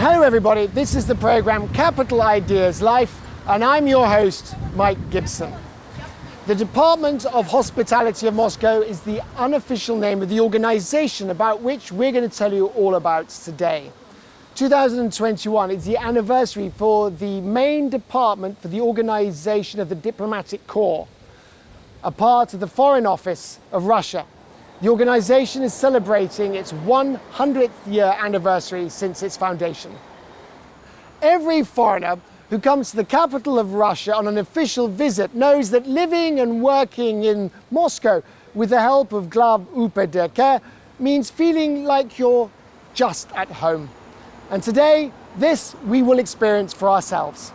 Hello everybody, this is the program Capital Ideas Life, and I'm your host, Mike Gibson. The Department of Hospitality of Moscow is the unofficial name of the organization about which we're going to tell you all about today. 2021 is the anniversary for the main department for the organization of the Diplomatic Corps, a part of the Foreign Office of Russia. The organization is celebrating its 100th year anniversary since its foundation. Every foreigner who comes to the capital of Russia on an official visit knows that living and working in Moscow with the help of GlavUpDK means feeling like you're just at home. And today, this we will experience for ourselves.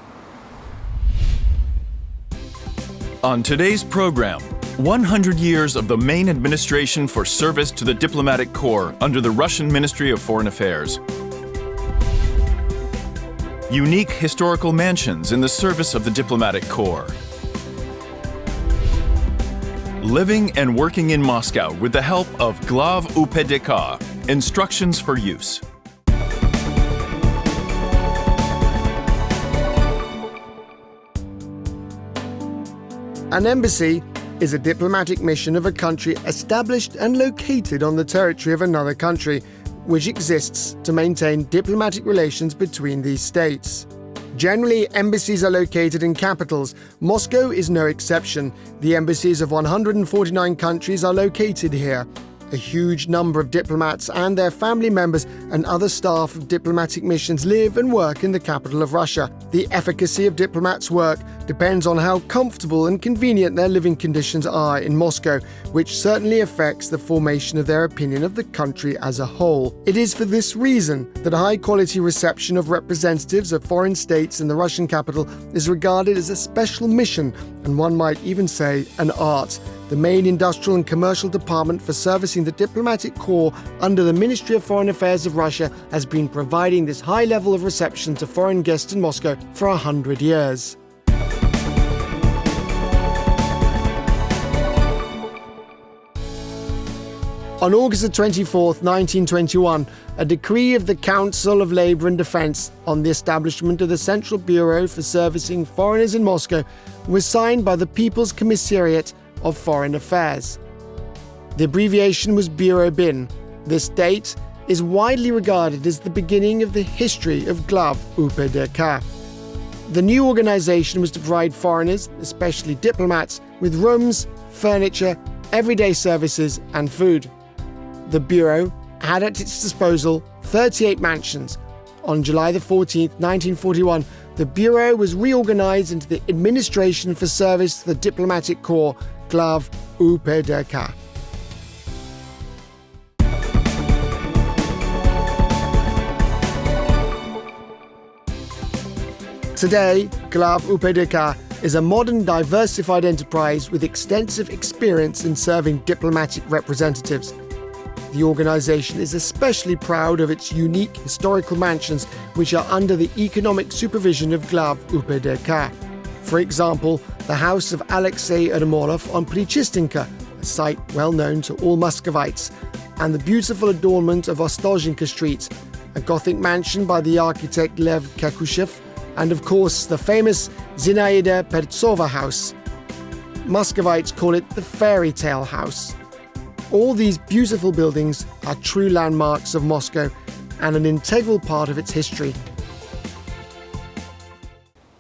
On today's program, 100 years of the main administration for service to the Diplomatic Corps under the Russian Ministry of Foreign Affairs. Unique historical mansions in the service of the Diplomatic Corps. Living and working in Moscow with the help of GlavUpDK. Instructions for use. An embassy is a diplomatic mission of a country established and located on the territory of another country, which exists to maintain diplomatic relations between these states. Generally, embassies are located in capitals. Moscow is no exception. The embassies of 149 countries are located here. A huge number of diplomats and their family members and other staff of diplomatic missions live and work in the capital of Russia. The efficacy of diplomats' work depends on how comfortable and convenient their living conditions are in Moscow, which certainly affects the formation of their opinion of the country as a whole. It is for this reason that a high-quality reception of representatives of foreign states in the Russian capital is regarded as a special mission, and one might even say an art. The main industrial and commercial department for servicing the Diplomatic Corps under the Ministry of Foreign Affairs of Russia has been providing this high level of reception to foreign guests in Moscow for 100 years. On August 24, 1921, a decree of the Council of Labour and Defence on the establishment of the Central Bureau for Servicing Foreigners in Moscow was signed by the People's Commissariat of Foreign Affairs. The abbreviation was Bureau BIN. This date is widely regarded as the beginning of the history of GlavUpDK. The new organization was to provide foreigners, especially diplomats, with rooms, furniture, everyday services and food. The Bureau had at its disposal 38 mansions. On July 14, 1941, the Bureau was reorganized into the Administration for Service to the Diplomatic Corps, GlavUpDK. Today, GlavUpDK is a modern, diversified enterprise with extensive experience in serving diplomatic representatives. The organization is especially proud of its unique historical mansions, which are under the economic supervision of GlavUpDK. For example, the house of Alexei Ermolov on Prichistinka, a site well known to all Muscovites, and the beautiful adornment of Ostozhenka Street, a Gothic mansion by the architect Lev Kakushev, and of course the famous Zinaida Pertsova house. Muscovites call it the fairy tale house. All these beautiful buildings are true landmarks of Moscow and an integral part of its history.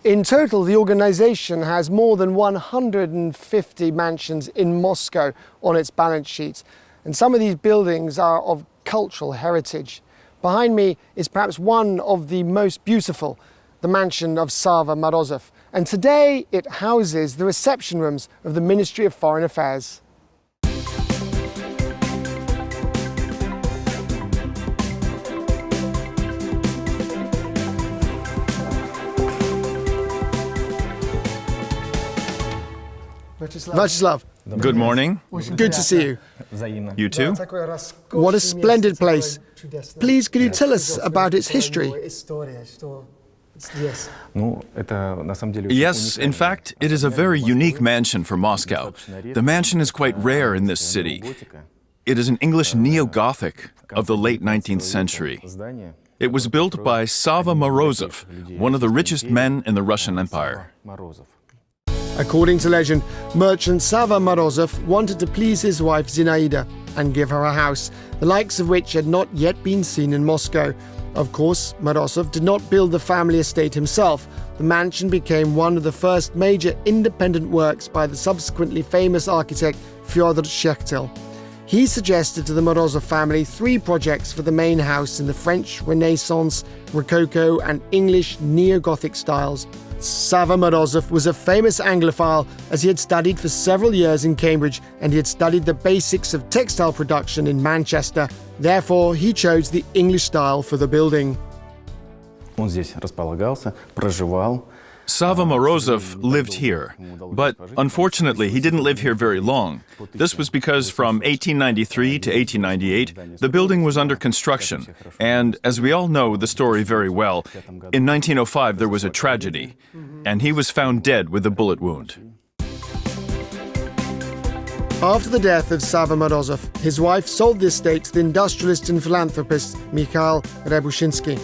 In total, the organization has more than 150 mansions in Moscow on its balance sheet, and some of these buildings are of cultural heritage. Behind me is perhaps one of the most beautiful, the mansion of Sava Morozov, and today it houses the reception rooms of the Ministry of Foreign Affairs. Vyacheslav. Good morning. Good to see you. You too? What a splendid place. Please, could you tell us about its history? Yes, in fact, it is a very unique mansion for Moscow. The mansion is quite rare in this city. It is an English neo-Gothic of the late 19th century. It was built by Sava Morozov, one of the richest men in the Russian Empire. According to legend, merchant Sava Morozov wanted to please his wife Zinaida and give her a house, the likes of which had not yet been seen in Moscow. Of course, Morozov did not build the family estate himself. The mansion became one of the first major independent works by the subsequently famous architect Fyodor Shechtel. He suggested to the Morozov family 3 projects for the main house in the French Renaissance, Rococo and English Neo-Gothic styles. Sava Morozov was a famous Anglophile as he had studied for several years in Cambridge and he had studied the basics of textile production in Manchester. Therefore, he chose the English style for the building. Он здесь располагался, проживал. Sava Morozov lived here, but unfortunately he didn't live here very long. This was because from 1893 to 1898, the building was under construction, and as we all know the story very well, in 1905 there was a tragedy, and he was found dead with a bullet wound. After the death of Sava Morozov, his wife sold the estate to the industrialist and philanthropist Mikhail Rebushinsky.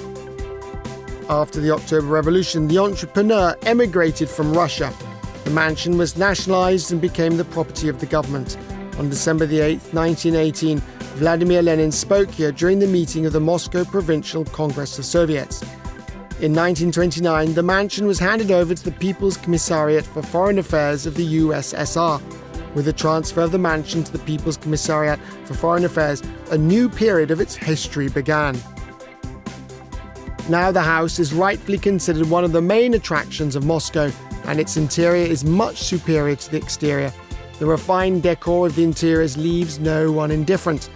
After the October Revolution, the entrepreneur emigrated from Russia. The mansion was nationalized and became the property of the government. On December 8, 1918, Vladimir Lenin spoke here during the meeting of the Moscow Provincial Congress of Soviets. In 1929, the mansion was handed over to the People's Commissariat for Foreign Affairs of the USSR. With the transfer of the mansion to the People's Commissariat for Foreign Affairs, a new period of its history began. Now the house is rightfully considered one of the main attractions of Moscow, and its interior is much superior to the exterior. The refined decor of the interiors leaves no one indifferent.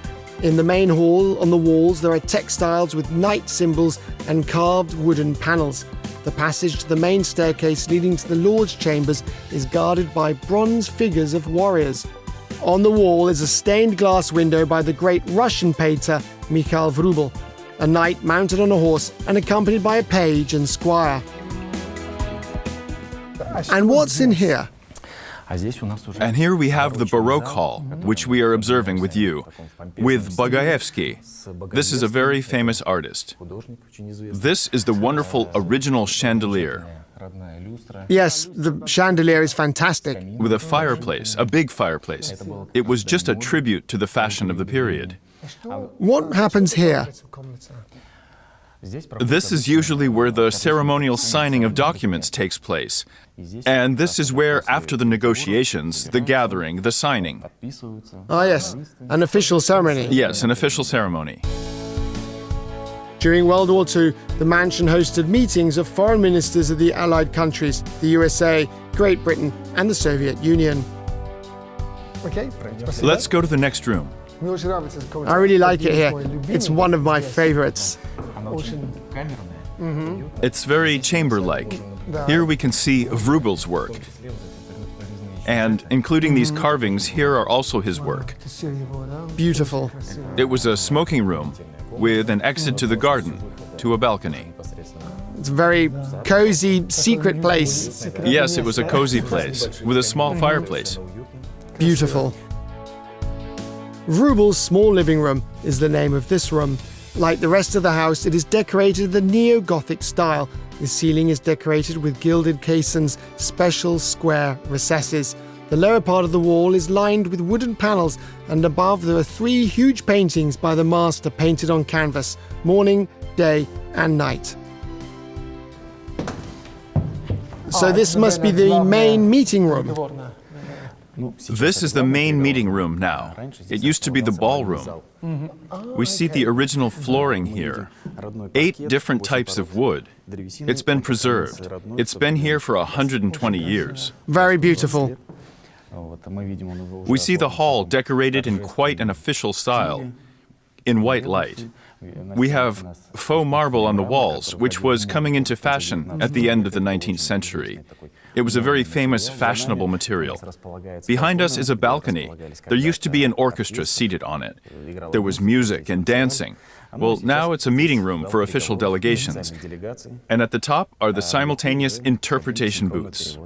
In the main hall, on the walls, there are textiles with knight symbols and carved wooden panels. The passage to the main staircase leading to the Lord's chambers is guarded by bronze figures of warriors. On the wall is a stained glass window by the great Russian painter Mikhail Vrubel, a knight mounted on a horse and accompanied by a page and squire. And what's in here? And here we have the Baroque Hall, which we are observing with you, with Bagaevsky. This is a very famous artist. This is the wonderful original chandelier. Yes, the chandelier is fantastic. With a fireplace, a big fireplace. It was just a tribute to the fashion of the period. What happens here? This is usually where the ceremonial signing of documents takes place. And this is where, after the negotiations, the gathering, the signing. Ah, yes, an official ceremony. Yes, an official ceremony. During World War II, the mansion hosted meetings of foreign ministers of the Allied countries, the USA, Great Britain, and the Soviet Union. Let's go to the next room. I really like it here. It's one of my favorites. It's very chamber-like. Here we can see Vrubel's work. And including these carvings, here are also his work. Beautiful. It was a smoking room with an exit to the garden, to a balcony. It's a very cozy, secret place. Yes, it was a cozy place with a small fireplace. Beautiful. Vrubel's small living room is the name of this room. Like the rest of the house, it is decorated in the Neo-Gothic style. The ceiling is decorated with gilded caissons, special square recesses. The lower part of the wall is lined with wooden panels, and above there are 3 huge paintings by the master painted on canvas, morning, day, and night. So this must be the main meeting room. This is the main meeting room now. It used to be the ballroom. We see the original flooring here. 8 different types of wood. It's been preserved. It's been here for 120 years. Very beautiful. We see the hall decorated in quite an official style, in white light. We have faux marble on the walls, which was coming into fashion at the end of the 19th century. It was a very famous, fashionable material. Behind us is a balcony. There used to be an orchestra seated on it. There was music and dancing. Well, now it's a meeting room for official delegations. And at the top are the simultaneous interpretation booths.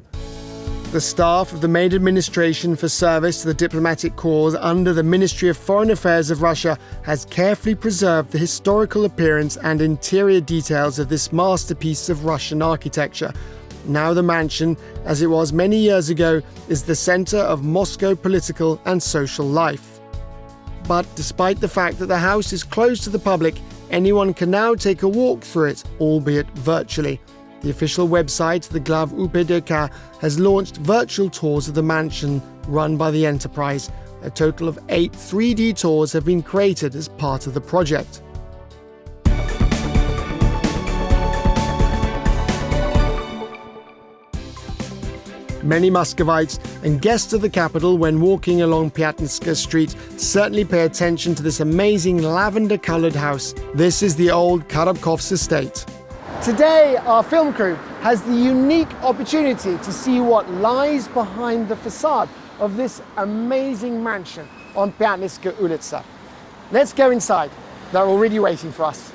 The staff of the main administration for service to the diplomatic corps under the Ministry of Foreign Affairs of Russia has carefully preserved the historical appearance and interior details of this masterpiece of Russian architecture. Now the mansion, as it was many years ago, is the center of Moscow political and social life. But despite the fact that the house is closed to the public, anyone can now take a walk through it, albeit virtually. The official website, the GlavUpDK, has launched virtual tours of the mansion run by the enterprise. A total of 8 3D tours have been created as part of the project. Many Muscovites and guests of the capital, when walking along Pyatnitska Street, certainly pay attention to this amazing lavender-coloured house. This is the old Korobkov's estate. Today, our film crew has the unique opportunity to see what lies behind the facade of this amazing mansion on Pyatnitska Ulitsa. Let's go inside. They're already waiting for us.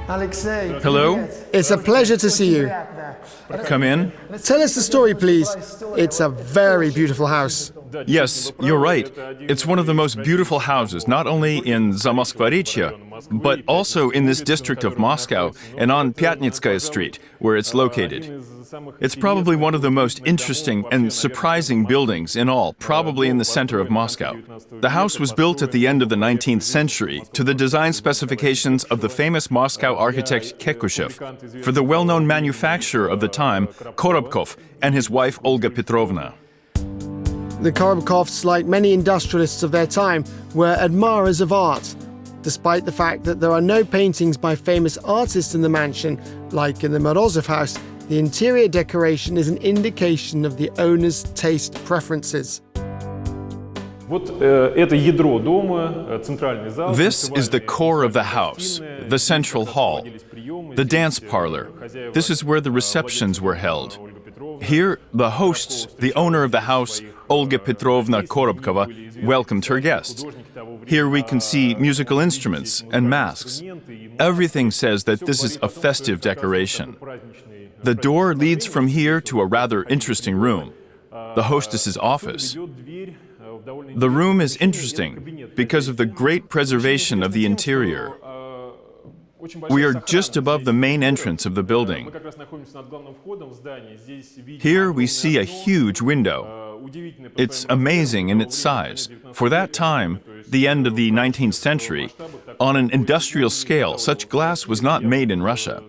Alexei. Hello? It's a pleasure to see you. Come in. Tell us the story, please. It's a very beautiful house. Yes, you're right. It's one of the most beautiful houses, not only in Zamoskvorechye, but also in this district of Moscow and on Pyatnitskaya Street, where it's located. It's probably one of the most interesting and surprising buildings in all, probably in the center of Moscow. The house was built at the end of the 19th century to the design specifications of the famous Moscow architect Kekushev for the well-known manufacturer of the time, Korobkov, and his wife Olga Petrovna. The Korobkovs, like many industrialists of their time, were admirers of art. Despite the fact that there are no paintings by famous artists in the mansion, like in the Morozov house, the interior decoration is an indication of the owner's taste preferences. This is the core of the house, the central hall, the dance parlor. This is where the receptions were held. Here, the hosts, the owner of the house, Olga Petrovna Korobkova, welcomed her guests. Here we can see musical instruments and masks. Everything says that this is a festive decoration. The door leads from here to a rather interesting room, the hostess's office. The room is interesting because of the great preservation of the interior. We are just above the main entrance of the building. Here we see a huge window. It's amazing in its size. For that time, the end of the 19th century, on an industrial scale, such glass was not made in Russia.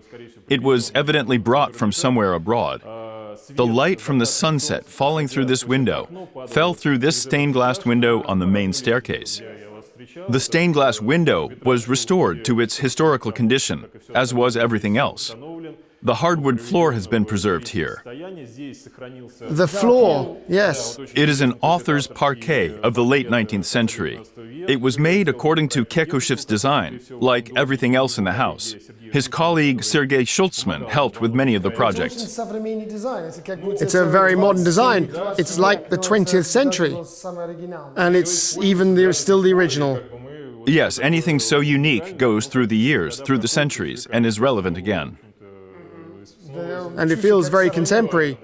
It was evidently brought from somewhere abroad. The light from the sunset falling through this window fell through this stained glass window on the main staircase. The stained glass window was restored to its historical condition, as was everything else. The hardwood floor has been preserved here. The floor, yes. It is an author's parquet of the late 19th century. It was made according to Kekushev's design, like everything else in the house. His colleague Sergei Schultzman helped with many of the projects. It's a very modern design. It's like the 20th century. And it's even still the original. Yes, anything so unique goes through the years, through the centuries, and is relevant again. And it feels very contemporary.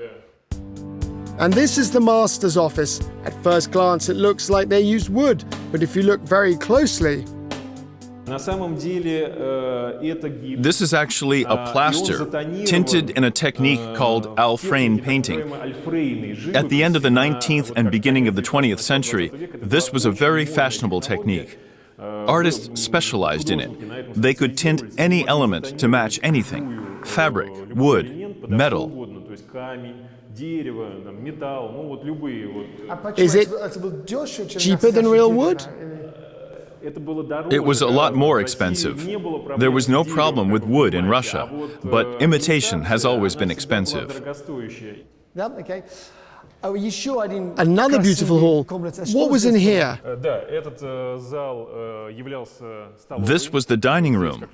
And this is the master's office. At first glance, it looks like they used wood, but if you look very closely, this is actually a plaster, tinted in a technique called Alfrane painting. At the end of the 19th and beginning of the 20th century, this was a very fashionable technique. Artists specialized in it. They could tint any element to match anything: fabric, wood, metal. Is it cheaper than real wood? It was a lot more expensive. There was no problem with wood in Russia, but imitation has always been expensive. Okay. Another beautiful hall. What was in here? This was the dining room.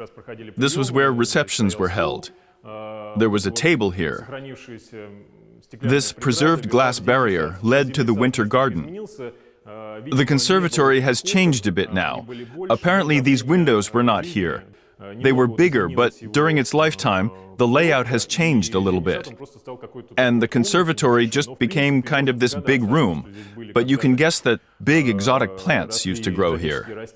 This was where receptions were held. There was a table here. This preserved glass barrier led to the winter garden. The conservatory has changed a bit now. Apparently, these windows were not here. They were bigger, but during its lifetime, the layout has changed a little bit. And the conservatory just became kind of this big room. But you can guess that big exotic plants used to grow here.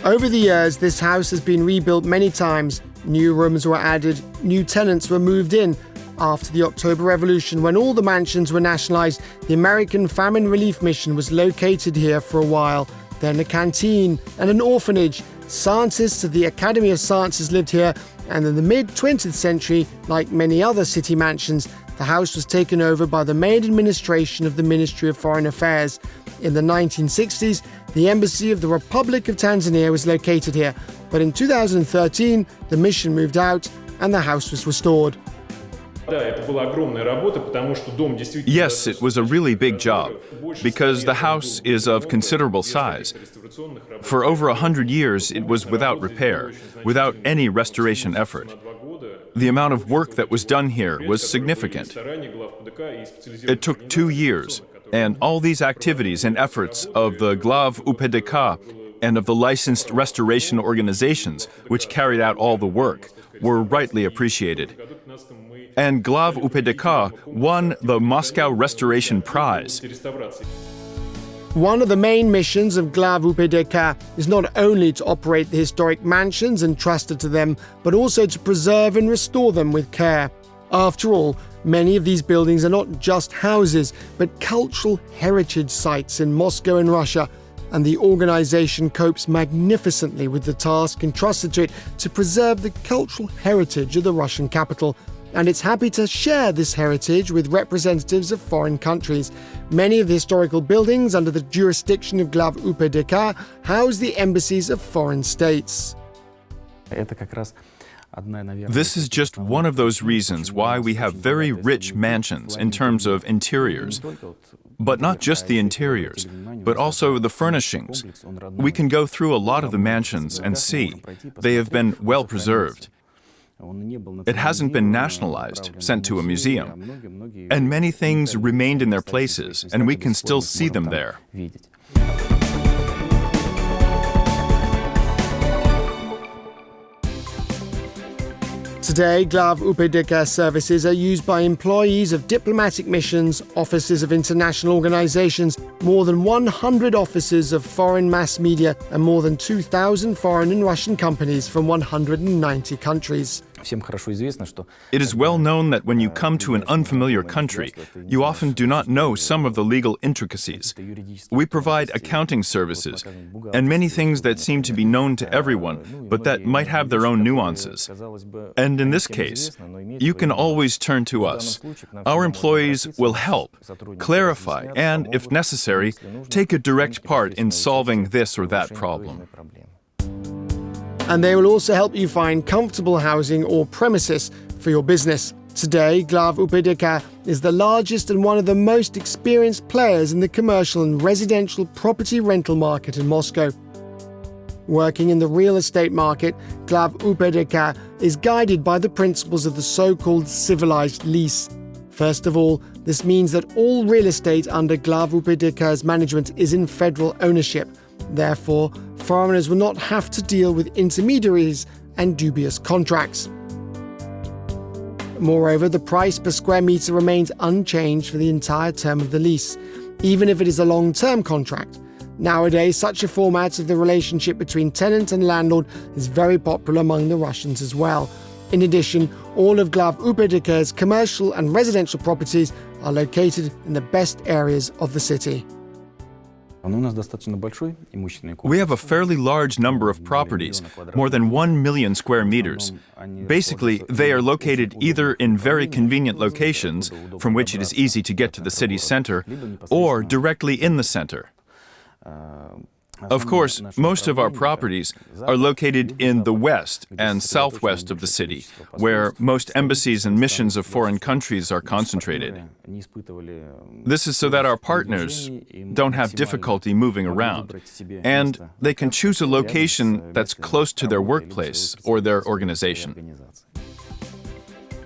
Over the years, this house has been rebuilt many times. New rooms were added, new tenants were moved in. After the October Revolution, when all the mansions were nationalized, the American Famine Relief Mission was located here for a while. Then a canteen and an orphanage. Scientists of the Academy of Sciences lived here, and in the mid-20th century, like many other city mansions, the house was taken over by the main administration of the Ministry of Foreign Affairs. In the 1960s, the Embassy of the Republic of Tanzania was located here, but in 2013, the mission moved out and the house was restored. Yes, it was a really big job, because the house is of considerable size. For over 100 years, it was without repair, without any restoration effort. The amount of work that was done here was significant. It took 2 years, and all these activities and efforts of the GlavUpDK and of the licensed restoration organizations, which carried out all the work, were rightly appreciated. And GlavUpDK won the Moscow Restoration Prize. One of the main missions of GlavUpDK is not only to operate the historic mansions entrusted to them, but also to preserve and restore them with care. After all, many of these buildings are not just houses, but cultural heritage sites in Moscow and Russia, and the organization copes magnificently with the task entrusted to it to preserve the cultural heritage of the Russian capital. And it's happy to share this heritage with representatives of foreign countries. Many of the historical buildings under the jurisdiction of GlavUpDK house the embassies of foreign states. This is just one of those reasons why we have very rich mansions in terms of interiors. But not just the interiors, but also the furnishings. We can go through a lot of the mansions and see they have been well preserved. It hasn't been nationalized, sent to a museum. And many things remained in their places, and we can still see them there. Today, GlavUpDK services are used by employees of diplomatic missions, offices of international organizations, more than 100 offices of foreign mass media, and more than 2,000 foreign and Russian companies from 190 countries. It is well known that when you come to an unfamiliar country, you often do not know some of the legal intricacies. We provide accounting services and many things that seem to be known to everyone, but that might have their own nuances. And in this case, you can always turn to us. Our employees will help, clarify, and, if necessary, take a direct part in solving this or that problem. And they will also help you find comfortable housing or premises for your business. Today, GlavUpDK is the largest and one of the most experienced players in the commercial and residential property rental market in Moscow. Working in the real estate market, GlavUpDK is guided by the principles of the so-called civilized lease. First of all, this means that all real estate under GlavUpDK's management is in federal ownership. Therefore, foreigners will not have to deal with intermediaries and dubious contracts. Moreover, the price per square meter remains unchanged for the entire term of the lease, even if it is a long-term contract. Nowadays, such a format of the relationship between tenant and landlord is very popular among the Russians as well. In addition, all of GlavUpDK's commercial and residential properties are located in the best areas of the city. We have a fairly large number of properties, more than 1 million square meters. Basically, they are located either in very convenient locations, from which it is easy to get to the city center, or directly in the center. Of course, most of our properties are located in the west and southwest of the city, where most embassies and missions of foreign countries are concentrated. This is so that our partners don't have difficulty moving around, and they can choose a location that's close to their workplace or their organization.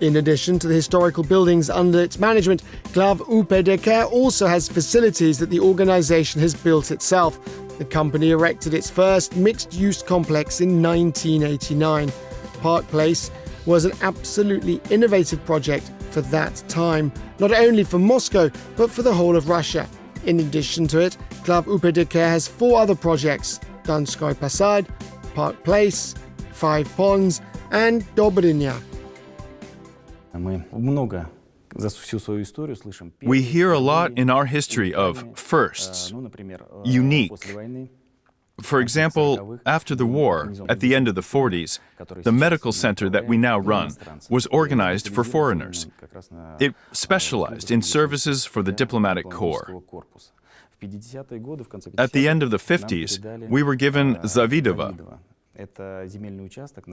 In addition to the historical buildings under its management, GlavUpDK also has facilities that the organization has built itself. The company erected its first mixed-use complex in 1989. Park Place was an absolutely innovative project for that time, not only for Moscow, but for the whole of Russia. In addition to it, GlavUpDK has 4 other projects: Donskoy Posad, Park Place, 5 Ponds, and Dobrynya. We hear a lot in our history of firsts, unique. For example, after the war, at the end of the 40s, the medical center that we now run was organized for foreigners. It specialized in services for the diplomatic corps. At the end of the 50s, we were given Zavidovo.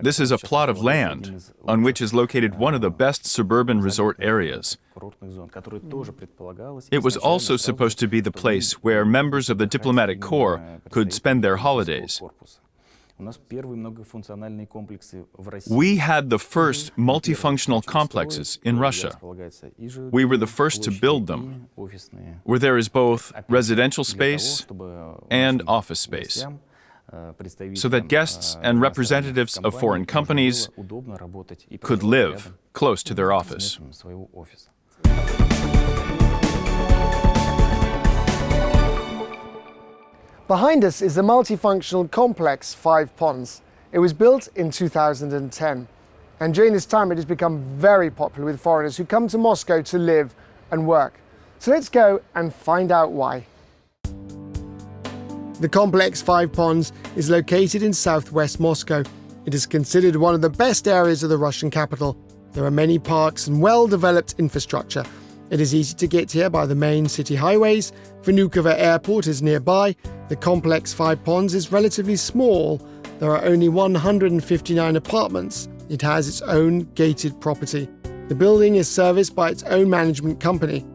This is a plot of land on which is located one of the best suburban resort areas. It was also supposed to be the place where members of the diplomatic corps could spend their holidays. We had the first multifunctional complexes in Russia. We were the first to build them, where there is both residential space and office space, so that guests and representatives of foreign companies could live close to their office. Behind us is the multifunctional complex 5 Ponds. It was built in 2010, and during this time it has become very popular with foreigners who come to Moscow to live and work. So let's go and find out why. The complex 5 Ponds is located in southwest Moscow. It is considered one of the best areas of the Russian capital. There are many parks and well-developed infrastructure. It is easy to get here by the main city highways. Vnukovo Airport is nearby. The complex 5 Ponds is relatively small. There are only 159 apartments. It has its own gated property. The building is serviced by its own management company.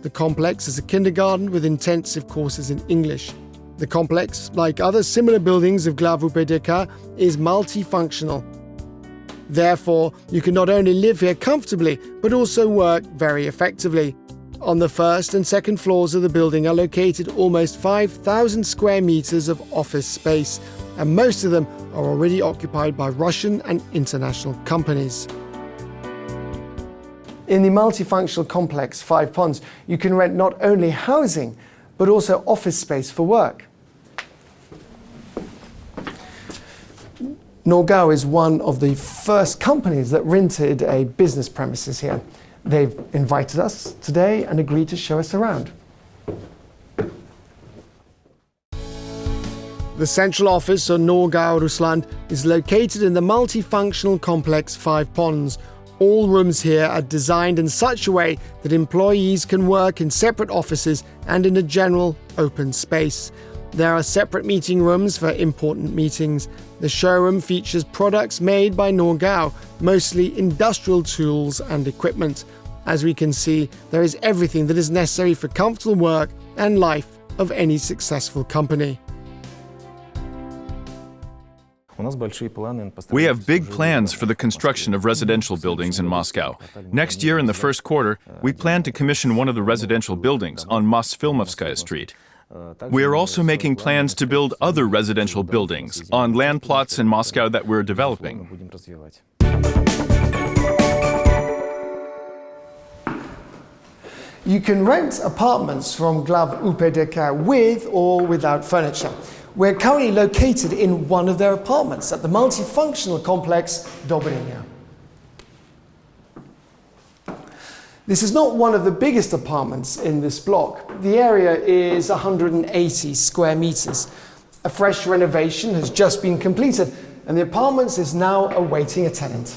The complex is a kindergarten with intensive courses in English. The complex, like other similar buildings of GlavUpDK, is multifunctional. Therefore, you can not only live here comfortably, but also work very effectively. On the first and second floors of the building are located almost 5,000 square meters of office space, and most of them are already occupied by Russian and international companies. In the multifunctional complex 5 Ponds, you can rent not only housing, but also office space for work. Norgau is one of the first companies that rented a business premises here. They've invited us today and agreed to show us around. The central office of Norgau Rusland is located in the multifunctional complex 5 Ponds. All rooms here are designed in such a way that employees can work in separate offices and in a general open space. There are separate meeting rooms for important meetings. The showroom features products made by Norgau, mostly industrial tools and equipment. As we can see, there is everything that is necessary for comfortable work and life of any successful company. We have big plans for the construction of residential buildings in Moscow. Next year, in the first quarter, we plan to commission one of the residential buildings on Mosfilmovskaya Street. We are also making plans to build other residential buildings on land plots in Moscow that we're developing. You can rent apartments from GlavUpDK with or without furniture. We're currently located in one of their apartments at the multifunctional complex Dobrynya. This is not one of the biggest apartments in this block. The area is 180 square meters. A fresh renovation has just been completed, and the apartment is now awaiting a tenant.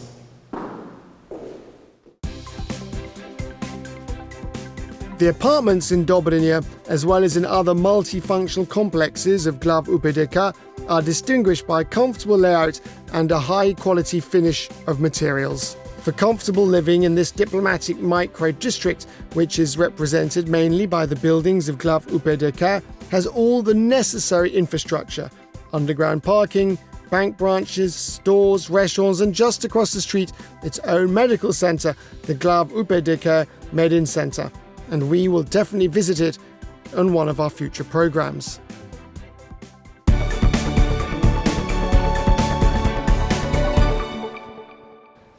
The apartments in Dobrynya, as well as in other multifunctional complexes of GlavUpDK, are distinguished by comfortable layout and a high-quality finish of materials. For comfortable living in this diplomatic micro-district, which is represented mainly by the buildings of GlavUpDK, has all the necessary infrastructure: underground parking, bank branches, stores, restaurants, and just across the street, its own medical centre, the GlavUpDK Medin Centre. And we will definitely visit it on one of our future programmes.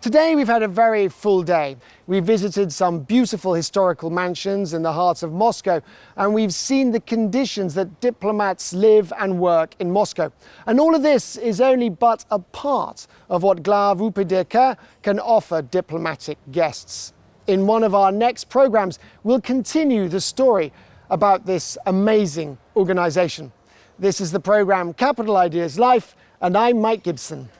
Today we've had a very full day. We visited some beautiful historical mansions in the heart of Moscow, and we've seen the conditions that diplomats live and work in Moscow. And all of this is only but a part of what GlavUpDK can offer diplomatic guests. In one of our next programs, we'll continue the story about this amazing organization. This is the program Capital Ideas Life, and I'm Mike Gibson.